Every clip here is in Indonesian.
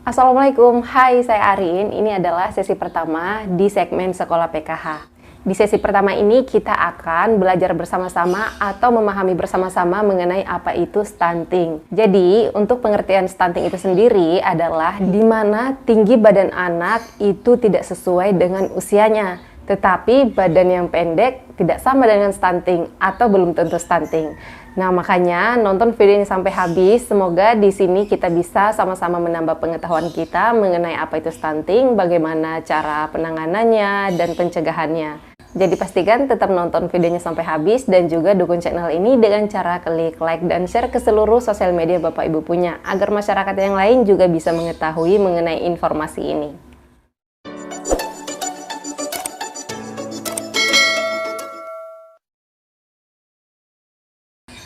Assalamualaikum, hai saya Arin. Ini adalah sesi pertama di segmen Sekolah PKH. Di sesi pertama ini kita akan belajar bersama-sama atau memahami bersama-sama mengenai apa itu stunting. Jadi, untuk pengertian stunting itu sendiri adalah di mana tinggi badan anak itu tidak sesuai dengan usianya. Tetapi badan yang pendek tidak sama dengan stunting atau belum tentu stunting. Nah, makanya nonton video ini sampai habis. Semoga di sini kita bisa sama-sama menambah pengetahuan kita mengenai apa itu stunting, bagaimana cara penanganannya dan pencegahannya. Jadi pastikan tetap nonton videonya sampai habis dan juga dukung channel ini dengan cara klik like dan share ke seluruh sosial media Bapak Ibu punya agar masyarakat yang lain juga bisa mengetahui mengenai informasi ini.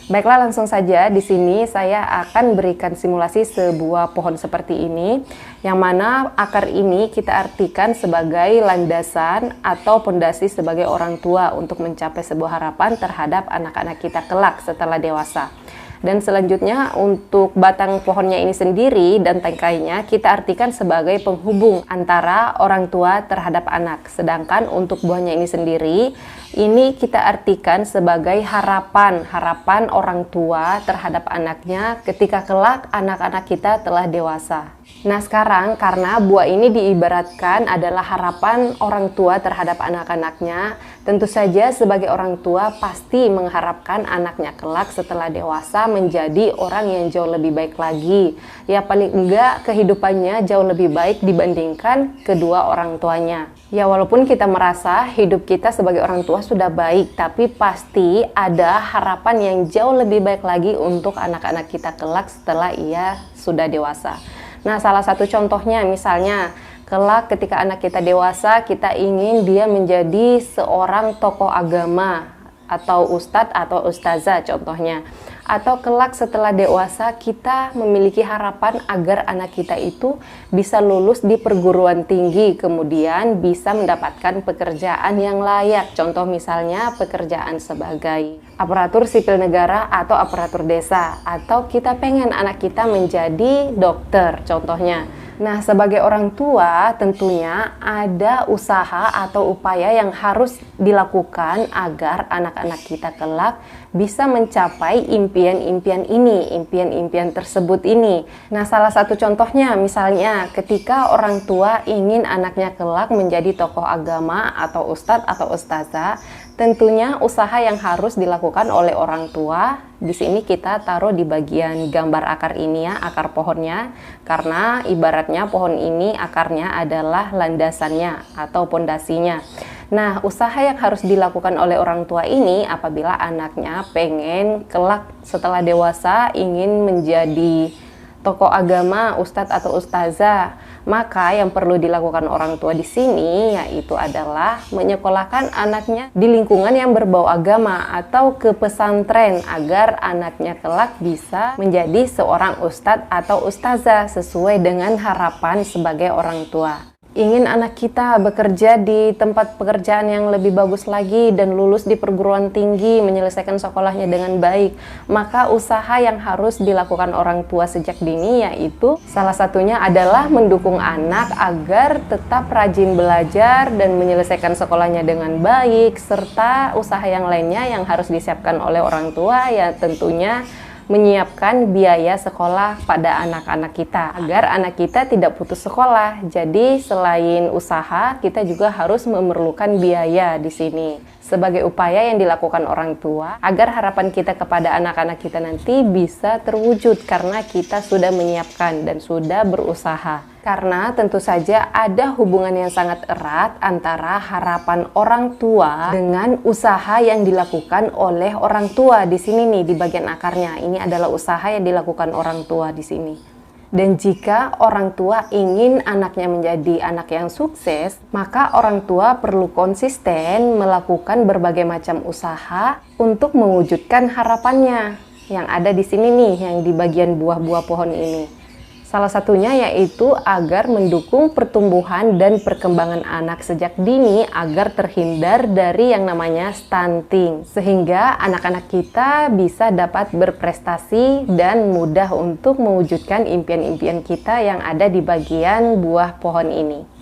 Baiklah, langsung saja di sini saya akan berikan simulasi sebuah pohon seperti ini, yang mana akar ini kita artikan sebagai landasan atau pondasi sebagai orang tua untuk mencapai sebuah harapan terhadap anak-anak kita kelak setelah dewasa. Dan selanjutnya untuk batang pohonnya ini sendiri dan tangkainya kita artikan sebagai penghubung antara orang tua terhadap anak. Sedangkan untuk buahnya ini sendiri, ini kita artikan sebagai harapan orang tua terhadap anaknya ketika kelak anak-anak kita telah dewasa. Nah, sekarang karena buah ini diibaratkan adalah harapan orang tua terhadap anak-anaknya, tentu saja sebagai orang tua pasti mengharapkan anaknya kelak setelah dewasa menjadi orang yang jauh lebih baik lagi. Ya, paling enggak kehidupannya jauh lebih baik dibandingkan kedua orang tuanya. Ya, walaupun kita merasa hidup kita sebagai orang tua sudah baik, tapi pasti ada harapan yang jauh lebih baik lagi untuk anak-anak kita kelak setelah ia sudah dewasa. Nah, salah satu contohnya misalnya kelak ketika anak kita dewasa, kita ingin dia menjadi seorang tokoh agama atau ustadz atau ustazah contohnya. Atau kelak setelah dewasa kita memiliki harapan agar anak kita itu bisa lulus di perguruan tinggi, kemudian bisa mendapatkan pekerjaan yang layak. Contoh misalnya pekerjaan sebagai aparatur sipil negara atau aparatur desa. Atau kita pengen anak kita menjadi dokter contohnya. Nah, sebagai orang tua tentunya ada usaha atau upaya yang harus dilakukan agar anak-anak kita kelak bisa mencapai impian-impian tersebut ini. Nah, salah satu contohnya misalnya ketika orang tua ingin anaknya kelak menjadi tokoh agama atau ustadz atau ustazah, tentunya usaha yang harus dilakukan oleh orang tua. Di sini kita taruh di bagian gambar akar ini ya, akar pohonnya, karena ibaratnya pohon ini akarnya adalah landasannya atau pondasinya. Nah, usaha yang harus dilakukan oleh orang tua ini apabila anaknya pengen kelak setelah dewasa ingin menjadi tokoh agama, ustadz atau ustazah, maka yang perlu dilakukan orang tua di sini yaitu adalah menyekolahkan anaknya di lingkungan yang berbau agama atau ke pesantren agar anaknya kelak bisa menjadi seorang ustadz atau ustazah sesuai dengan harapan sebagai orang tua. Ingin anak kita bekerja di tempat pekerjaan yang lebih bagus lagi dan lulus di perguruan tinggi, menyelesaikan sekolahnya dengan baik, maka usaha yang harus dilakukan orang tua sejak dini yaitu salah satunya adalah mendukung anak agar tetap rajin belajar dan menyelesaikan sekolahnya dengan baik, serta usaha yang lainnya yang harus disiapkan oleh orang tua ya tentunya menyiapkan biaya sekolah pada anak-anak kita agar anak kita tidak putus sekolah. Jadi selain usaha, kita juga harus memerlukan biaya di sini sebagai upaya yang dilakukan orang tua agar harapan kita kepada anak-anak kita nanti bisa terwujud karena kita sudah menyiapkan dan sudah berusaha. Karena tentu saja ada hubungan yang sangat erat antara harapan orang tua dengan usaha yang dilakukan oleh orang tua. Di sini nih di bagian akarnya, ini adalah usaha yang dilakukan orang tua di sini. Dan jika orang tua ingin anaknya menjadi anak yang sukses, maka orang tua perlu konsisten melakukan berbagai macam usaha untuk mewujudkan harapannya. Yang ada di sini nih, yang di bagian buah-buah pohon ini. Salah satunya yaitu agar mendukung pertumbuhan dan perkembangan anak sejak dini agar terhindar dari yang namanya stunting. Sehingga anak-anak kita bisa dapat berprestasi dan mudah untuk mewujudkan impian-impian kita yang ada di bagian buah pohon ini.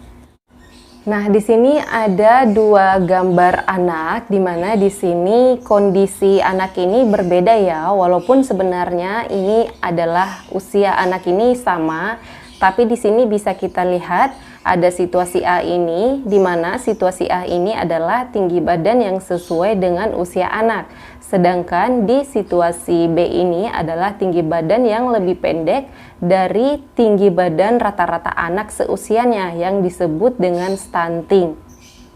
Nah, di sini ada dua gambar anak, di mana di sini kondisi anak ini berbeda ya, walaupun sebenarnya ini adalah usia anak ini sama, tapi di sini bisa kita lihat ada situasi A ini, di mana situasi A ini adalah tinggi badan yang sesuai dengan usia anak. Sedangkan di situasi B ini adalah tinggi badan yang lebih pendek dari tinggi badan rata-rata anak seusianya yang disebut dengan stunting.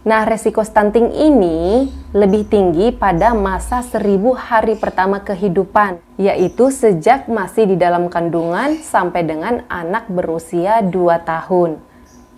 Nah, resiko stunting ini lebih tinggi pada masa 1000 hari pertama kehidupan, yaitu sejak masih di dalam kandungan sampai dengan anak berusia 2 tahun.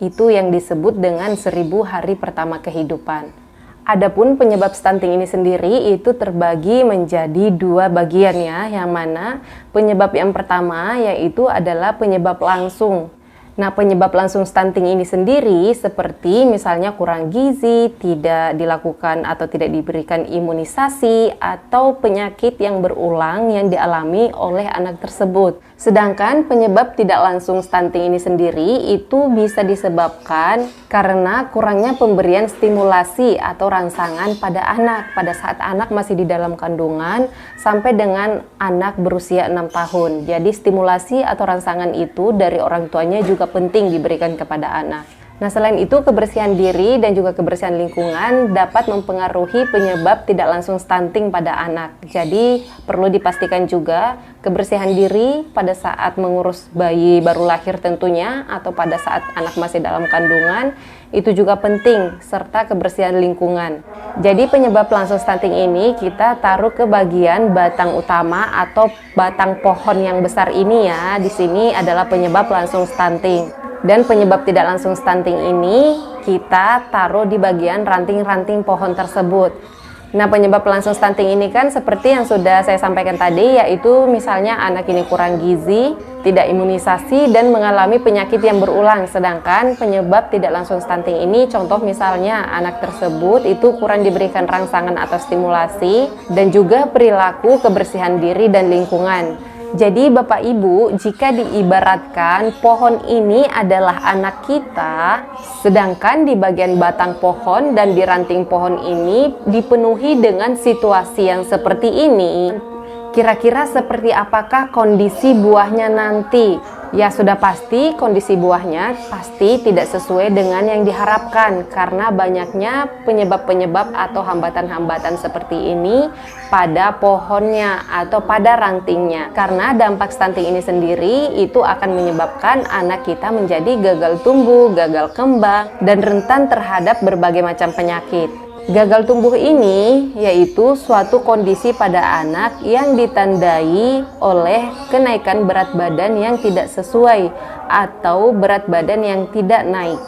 Itu yang disebut dengan 1000 hari pertama kehidupan. Adapun penyebab stunting ini sendiri itu terbagi menjadi dua bagian ya, yang mana penyebab yang pertama yaitu adalah penyebab langsung. Nah, penyebab langsung stunting ini sendiri seperti misalnya kurang gizi, tidak dilakukan atau tidak diberikan imunisasi, atau penyakit yang berulang yang dialami oleh anak tersebut. Sedangkan penyebab tidak langsung stunting ini sendiri itu bisa disebabkan karena kurangnya pemberian stimulasi atau rangsangan pada anak pada saat anak masih di dalam kandungan sampai dengan anak berusia 6 tahun. Jadi stimulasi atau rangsangan itu dari orang tuanya juga penting diberikan kepada anak. Nah, selain itu kebersihan diri dan juga kebersihan lingkungan dapat mempengaruhi penyebab tidak langsung stunting pada anak. Jadi perlu dipastikan juga kebersihan diri pada saat mengurus bayi baru lahir tentunya, atau pada saat anak masih dalam kandungan, itu juga penting, serta kebersihan lingkungan. Jadi penyebab langsung stunting ini kita taruh ke bagian batang utama atau batang pohon yang besar ini ya. Di sini adalah penyebab langsung stunting. Dan penyebab tidak langsung stunting ini kita taruh di bagian ranting-ranting pohon tersebut. Nah, penyebab langsung stunting ini kan seperti yang sudah saya sampaikan tadi, yaitu misalnya anak ini kurang gizi, tidak imunisasi, dan mengalami penyakit yang berulang. Sedangkan penyebab tidak langsung stunting ini, contoh misalnya anak tersebut itu kurang diberikan rangsangan atau stimulasi, dan juga perilaku kebersihan diri dan lingkungan. Jadi Bapak Ibu, jika diibaratkan pohon ini adalah anak kita, sedangkan di bagian batang pohon dan di ranting pohon ini dipenuhi dengan situasi yang seperti ini, kira-kira seperti apakah kondisi buahnya nanti? Ya, sudah pasti kondisi buahnya pasti tidak sesuai dengan yang diharapkan karena banyaknya penyebab-penyebab atau hambatan-hambatan seperti ini pada pohonnya atau pada rantingnya. Karena dampak stunting ini sendiri itu akan menyebabkan anak kita menjadi gagal tumbuh, gagal kembang, dan rentan terhadap berbagai macam penyakit. Gagal tumbuh ini yaitu suatu kondisi pada anak yang ditandai oleh kenaikan berat badan yang tidak sesuai atau berat badan yang tidak naik,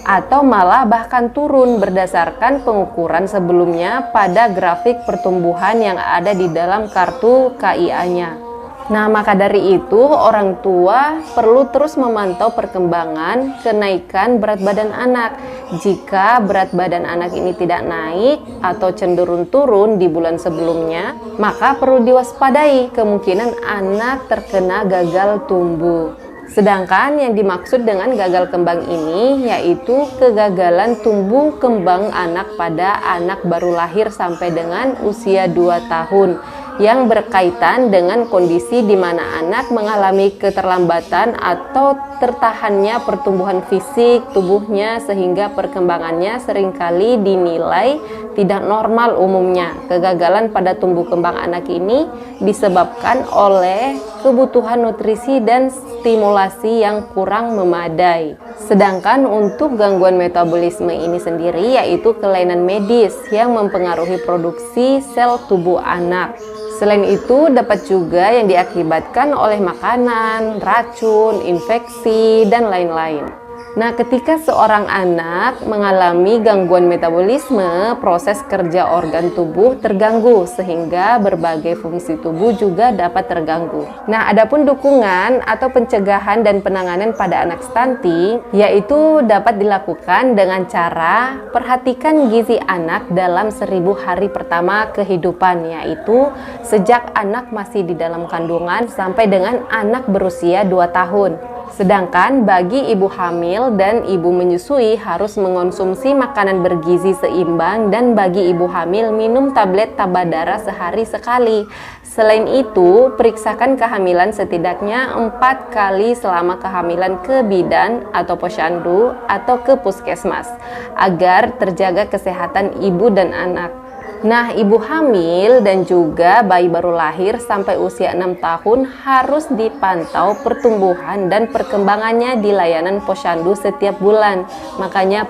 atau malah bahkan turun berdasarkan pengukuran sebelumnya pada grafik pertumbuhan yang ada di dalam kartu KIA-nya. Nah, maka dari itu orang tua perlu terus memantau perkembangan kenaikan berat badan anak. Jika berat badan anak ini tidak naik atau cenderung turun di bulan sebelumnya, maka perlu diwaspadai kemungkinan anak terkena gagal tumbuh. Sedangkan yang dimaksud dengan gagal kembang ini yaitu kegagalan tumbuh kembang anak pada anak baru lahir sampai dengan usia 2 tahun yang berkaitan dengan kondisi di mana anak mengalami keterlambatan atau tertahannya pertumbuhan fisik tubuhnya sehingga perkembangannya seringkali dinilai tidak normal umumnya. Kegagalan pada tumbuh kembang anak ini disebabkan oleh kebutuhan nutrisi dan stimulasi yang kurang memadai. Sedangkan untuk gangguan metabolisme ini sendiri yaitu kelainan medis yang mempengaruhi produksi sel tubuh anak. Selain itu dapat juga yang diakibatkan oleh makanan, racun, infeksi, dan lain-lain. Nah, ketika seorang anak mengalami gangguan metabolisme, proses kerja organ tubuh terganggu sehingga berbagai fungsi tubuh juga dapat terganggu. Nah, adapun dukungan atau pencegahan dan penanganan pada anak stunting yaitu dapat dilakukan dengan cara perhatikan gizi anak dalam 1000 hari pertama kehidupan, yaitu sejak anak masih di dalam kandungan sampai dengan anak berusia 2 tahun. Sedangkan bagi ibu hamil dan ibu menyusui harus mengonsumsi makanan bergizi seimbang, dan bagi ibu hamil minum tablet tambah darah sehari sekali. Selain itu, periksakan kehamilan setidaknya 4 kali selama kehamilan ke bidan atau posyandu atau ke puskesmas agar terjaga kesehatan ibu dan anak. Nah, ibu hamil dan juga bayi baru lahir sampai usia 6 tahun harus dipantau pertumbuhan dan perkembangannya di layanan posyandu setiap bulan. Makanya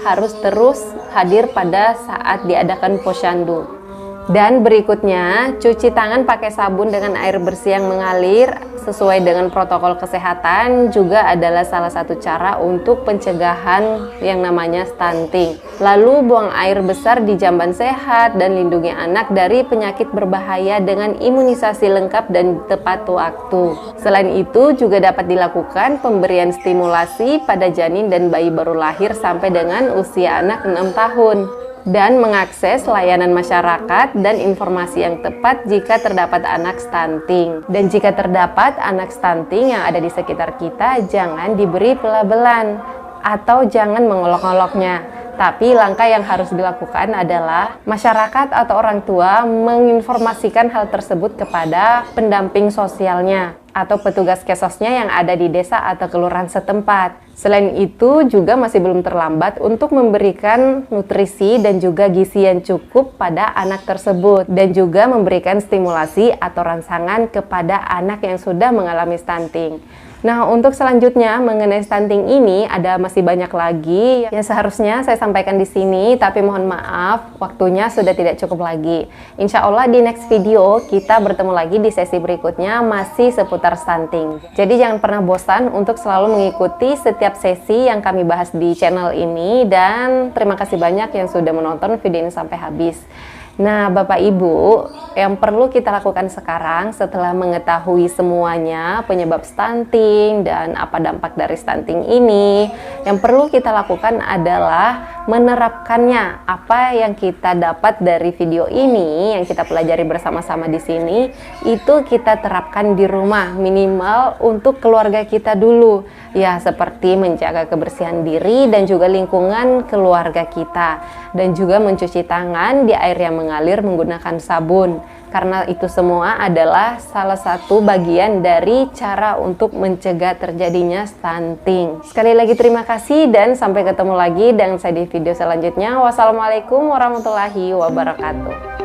harus terus hadir pada saat diadakan posyandu. Dan berikutnya, cuci tangan pakai sabun dengan air bersih yang mengalir sesuai dengan protokol kesehatan juga adalah salah satu cara untuk pencegahan yang namanya stunting. Lalu buang air besar di jamban sehat dan lindungi anak dari penyakit berbahaya dengan imunisasi lengkap dan tepat waktu. Selain itu juga dapat dilakukan pemberian stimulasi pada janin dan bayi baru lahir sampai dengan usia anak 6 tahun. Dan mengakses layanan masyarakat dan informasi yang tepat jika terdapat anak stunting. Dan jika terdapat anak stunting yang ada di sekitar kita, jangan diberi pelabelan atau jangan mengolok-oloknya. Tapi langkah yang harus dilakukan adalah masyarakat atau orang tua menginformasikan hal tersebut kepada pendamping sosialnya atau petugas kesosnya yang ada di desa atau kelurahan setempat. Selain itu juga masih belum terlambat untuk memberikan nutrisi dan juga gizi yang cukup pada anak tersebut, dan juga memberikan stimulasi atau rangsangan kepada anak yang sudah mengalami stunting. Nah, untuk selanjutnya mengenai stunting ini masih banyak lagi yang seharusnya saya sampaikan di sini, tapi mohon maaf waktunya sudah tidak cukup lagi. Insya Allah di next video kita bertemu lagi di sesi berikutnya masih seputar stunting. Jadi jangan pernah bosan untuk selalu mengikuti setiap sesi yang kami bahas di channel ini, dan terima kasih banyak yang sudah menonton video ini sampai habis. Nah, Bapak Ibu, yang perlu kita lakukan sekarang setelah mengetahui semuanya penyebab stunting dan apa dampak dari stunting ini, yang perlu kita lakukan adalah menerapkannya. Apa yang kita dapat dari video ini, yang kita pelajari bersama-sama di sini, itu kita terapkan di rumah, minimal untuk keluarga kita dulu. Ya, seperti menjaga kebersihan diri dan juga lingkungan keluarga kita, dan juga mencuci tangan di air yang mengalir menggunakan sabun, karena itu semua adalah salah satu bagian dari cara untuk mencegah terjadinya stunting. Sekali lagi terima kasih dan sampai ketemu lagi dengan saya di video selanjutnya. Wassalamualaikum warahmatullahi wabarakatuh.